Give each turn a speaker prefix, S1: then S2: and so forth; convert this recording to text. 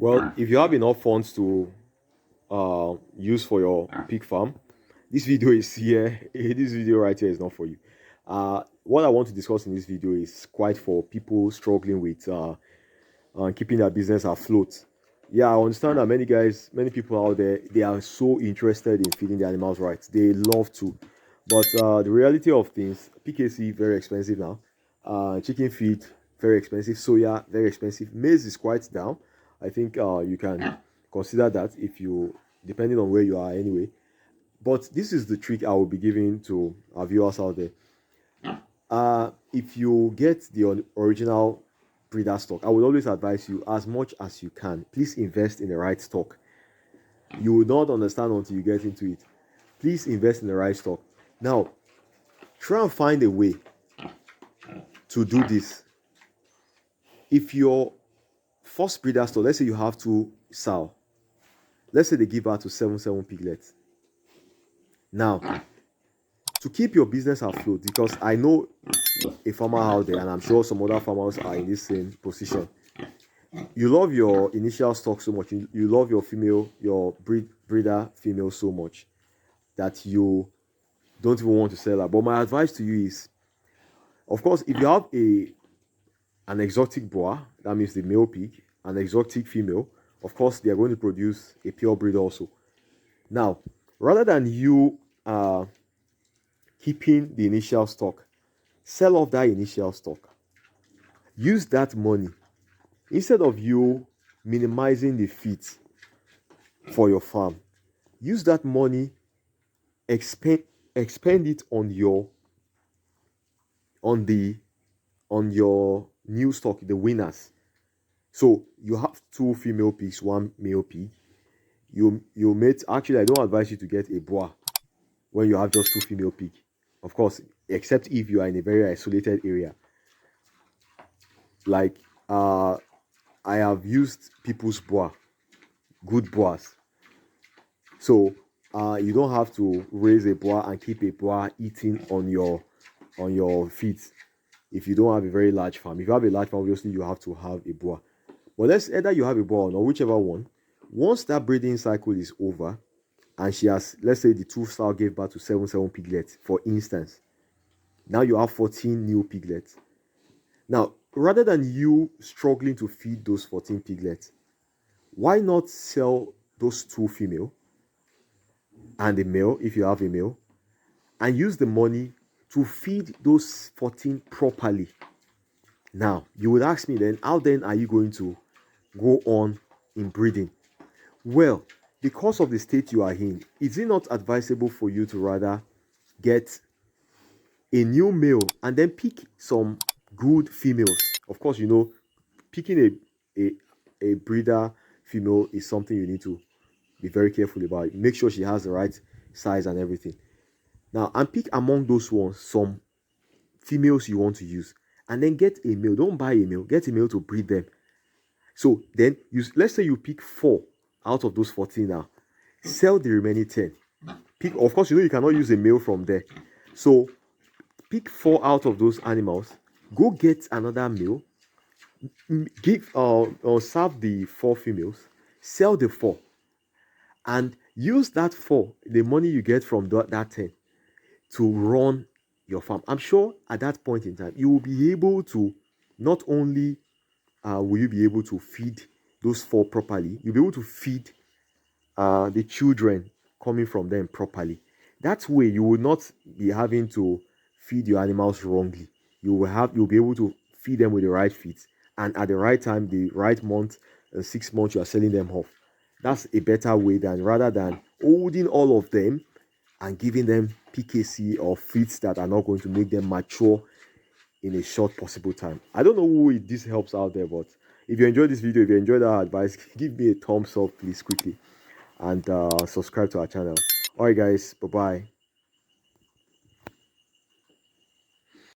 S1: Well, if you have enough funds to use for your pig farm, this video is here. This video right here is not for you. What I want to discuss in this video is quite for people struggling with keeping their business afloat. Yeah, I understand that many people out there, they are so interested in feeding the animals right. They love to. But the reality of things, PKC, very expensive now. Chicken feed, very expensive. Soya, very expensive. Maize is quite down. I think you can consider that if you, depending on where you are anyway. But this is the trick I will be giving to our viewers out there. If you get the original breeder stock, I would always advise you, as much as you can, please invest in the right stock. You will not understand until you get into it. Please invest in the right stock. Now, try and find a way to do this. If your first breeder stock, let's say you have two sow, let's say they give birth to 7 piglets. Now, to keep your business afloat, because I know a farmer out there, and I'm sure some other farmers are in this same position. You love your initial stock so much, you love your female, your breeder female so much that you don't even want to sell her. But my advice to you is, of course, if you have an exotic boa, that means the male pig, an exotic female, of course, they are going to produce a pure breed also. Now, rather than you keeping the initial stock, sell off that initial stock. Use that money. Instead of you minimizing the feed for your farm, use that money, expend it on your new stock, the winners. So you have 2 female pigs, 1 male pig. You mate. Actually, I don't advise you to get a boa when you have just 2 female pigs. Of course, except if you are in a very isolated area. Like I have used people's boa, good boas. So you don't have to raise a boa and keep a boa eating on your feet if you don't have a very large farm. If you have a large farm, obviously you have to have a boa. But let's either you have a boa or whichever one. Once that breeding cycle is over, and she has, let's say the 2 sow gave birth to 7 piglets, for instance. Now you have 14 new piglets. Now, rather than you struggling to feed those 14 piglets, why not sell those 2 female and a male, if you have a male, and use the money to feed those 14 properly? Now, you would ask me then, how then are you going to go on in breeding? Well, because of the state you are in, is it not advisable for you to rather get a new male and then pick some good females? Of course, you know, picking a breeder female is something you need to be very careful about. Make sure she has the right size and everything. Now, and pick among those ones some females you want to use, and then get a male. Don't buy a male, get a male to breed them. So then let's say you pick 4 out of those 14 now. Sell the remaining 10. Pick, of course, you know you cannot use a male from there. So pick 4 out of those animals. Go get another male. Give serve the 4 females. Sell the 4. And use that 4, the money you get from that 10, to run your farm. I'm sure at that point in time, you will be able to, not only will you be able to feed those 4 properly, you'll be able to feed the children coming from them properly. That way, you will not be having to feed your animals wrongly. You'll be able to feed them with the right feed, and at the right time, the right month, 6 months, you are selling them off. That's a better way than rather than holding all of them and giving them PKC or feeds that are not going to make them mature in a short possible time. I don't know who this helps out there, but if you enjoyed this video, if you enjoyed our advice, give me a thumbs up, please, quickly, and subscribe to our channel. All right, guys, bye bye.